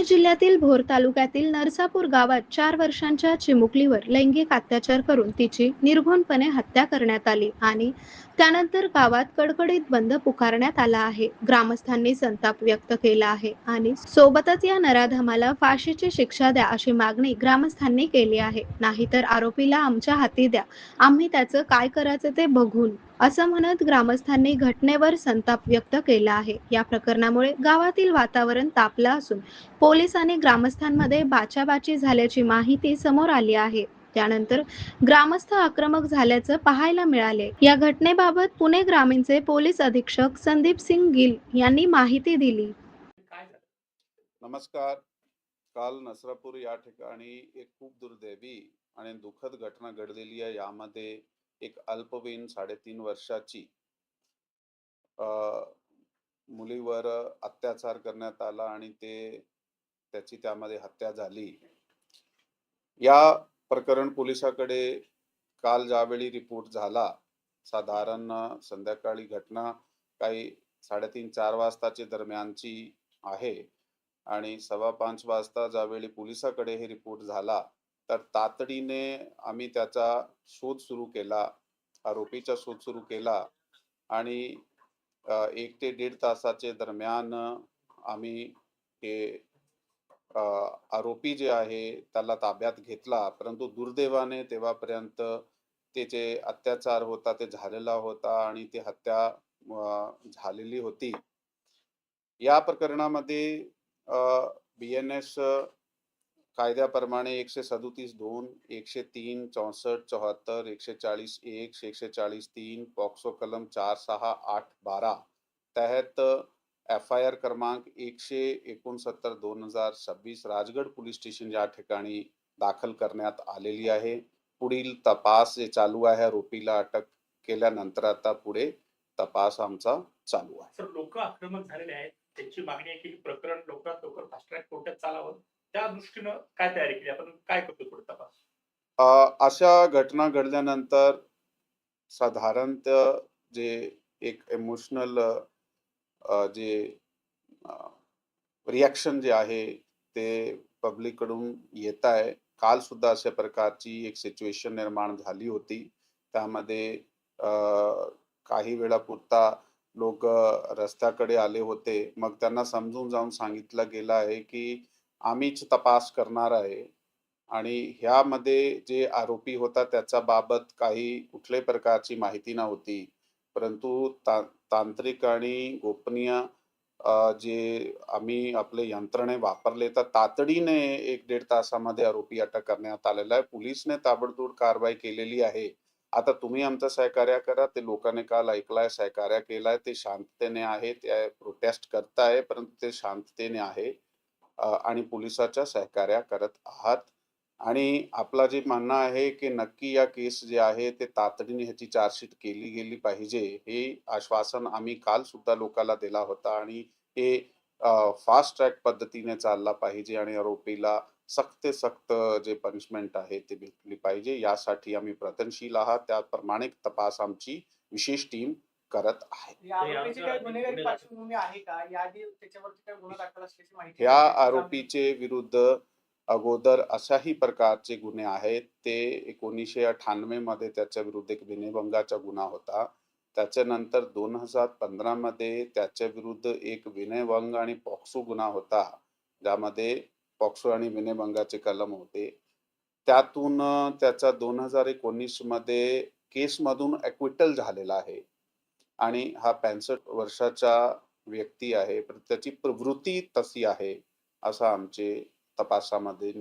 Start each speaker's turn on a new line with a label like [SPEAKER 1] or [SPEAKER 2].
[SPEAKER 1] जिल्ह्यातील भोर तालुक्यातील नरसापूर गावात 4 वर्षांच्या चिमुकलीवर लैंगिक अत्याचार करून तिची निर्घृणपणे हत्या करण्यात आली आणि त्यानंतर गावात कडकडीत बंद पुकारण्यात आला आहे. ग्रामस्थांनी संताप व्यक्त केला आहे आणि सोबतच या नराधमाला फाशीची शिक्षा द्या अशी मागणी ग्रामस्थांनी केली आहे. नाहीतर आरोपीला आमच्या हाती द्या, आम्ही त्याचं काय करायचं ते बघून, असं म्हणत ग्रामस्थांनी घटनेवर संताप व्यक्त केला आहे. या प्रकरणामुळे गावातील वातावरण तापलं असून पोलीस आणि ग्रामस्थांमध्ये बाचाबाची झाल्याची माहिती समोर आली आहे. त्यानंतर ग्रामस्थ आक्रमक झाल्याचं पाहायला मिळाले. या घटनेबाबत पुणे ग्रामीणचे पोलीस अधीक्षक संदीप सिंग गिल यांनी माहिती दिली.
[SPEAKER 2] नमस्कार. काल नसरापूर या ठिकाणी एक खूप दुर्दैवी आणि दुःखद घटना घडलेली आहे. यामध्ये एक अल्पवयीन 3.5 वर्षाची अ, मुलीवर अत्याचार करण्यात आला आणि त्याची त्यामध्ये हत्या झाली. या प्रकरण पोलिसाकडे काल ज्यावेळी रिपोर्ट झाला, साधारण संध्याकाळी घटना काही 3:30-4 वाजताच्या दरम्यानची आहे आणि 4:15 वाजता ज्यावेळी पोलिसाकडे हे रिपोर्ट झाला, तर तातडीने आम्ही त्याचा शोध सुरू केला, आरोपीचा शोध सुरू केला आणि 1 ते 1.5 तासाचे दरम्यान आम्ही हे आरोपी जे आहे त्याला ताब्यात घेतला. परंतु दुर्दैवाने तेव्हापर्यंत ते जे अत्याचार होता ते झालेला होता आणि ती हत्या झालेली होती. या प्रकरणामध्ये BNS कायद्याप्रमाणे 137(2), 103, 64, 74, 140(1), 140(3), पॉक्सो कलम 46812 तहत FIR क्रमांक 169/2026 राजगड पोलीस स्टेशन या ठिकाणी दाखल करण्यात आलेली आहे. पुढील तपास जे चालू आहे, आरोपीला अटक केल्यानंतर आता पुढे तपास आमचा चालू आहे.
[SPEAKER 3] सर, लोक आक्रमक झालेले आहेत. त्यांची मागणी आहे की प्रकरण लवकरात लवकर फास्ट ट्रॅक कोर्टात चालावं. त्या दृष्टीनं काय तयारी केली आपण, काय करतो पुढे तपास?
[SPEAKER 2] अशा घटना घडल्यानंतर साधारणतः जे एक इमोशनल जे रिॲक्शन जे आहे ते पब्लिक कडून येत आहे. काल सुद्धा अशा प्रकारची एक सिच्युएशन निर्माण झाली होती. त्यामध्ये काही वेळापुरता लोक रस्त्याकडे आले होते. मग त्यांना समजून जाऊन सांगितलं गेलं आहे की आम्हीच तपास करणार आहे आणि ह्यामध्ये जे आरोपी होता त्याच्या बाबत काही कुठल्याही प्रकारची माहिती नव्हती. परंतु तांत्रिक आणि गोपनीय जे आम्ही आपले यंत्रणे वापरले तर तातडीने 1-1.5 तासामध्ये आरोपी अटक करण्यात आलेला आहे. पोलिसने ताबडतोब कारवाई केलेली आहे. आता तुम्ही आमचं सहकार्य करा. ते लोकांनी काल ऐकलाय, सहकार्य केलाय, ते शांततेने आहे, ते प्रोटेस्ट करताय, परंतु ते शांततेने आहे आणि पोलिसाच्या सहकार्य करत आहात. आणि आपला जे म्हणणं आहे की नक्की या केस जे आहे ते तातडीने ह्याची चार्जशीट केली गेली पाहिजे, हे आश्वासन आम्ही काल सुद्धा लोकांना दिला होता आणि हे फास्ट ट्रॅक पद्धतीने चालला पाहिजे आणि आरोपीला सक्त सक्त जे पनिशमेंट आहे ते भेटली पाहिजे. यासाठी आम्ही प्रयत्नशील आहात. त्याप्रमाणे तपास आमची विशेष टीम करत आहे.
[SPEAKER 4] या आरोपीची काही गुन्हेगारी पार्श्वभूमी आहे का? याआधी त्याच्यावरती काही गुन्हा दाखल असल्याची माहिती
[SPEAKER 2] ह्या
[SPEAKER 4] आहे का?
[SPEAKER 2] आरोपीचे विरुद्ध अगोदर अशाही प्रकारचे गुन्हे आहेत. ते 1998 मध्ये त्याच्या विरुद्ध एक विनयभंगाचा गुन्हा होता. त्याच्यानंतर 2015 मध्ये त्याच्या विरुद्ध एक विनयभंग आणि पॉक्सो गुन्हा होता, ज्यामध्ये पॉक्सो आणि विनयभंगाचे कलम होते. त्यातून त्याचा 2019 मध्ये केसमधून ॲक्विटल झालेला आहे आणि हा 65 वर्षाचा व्यक्ती आहे. पण त्याची प्रवृत्ती तशी आहे असं आमचे तपासामध्ये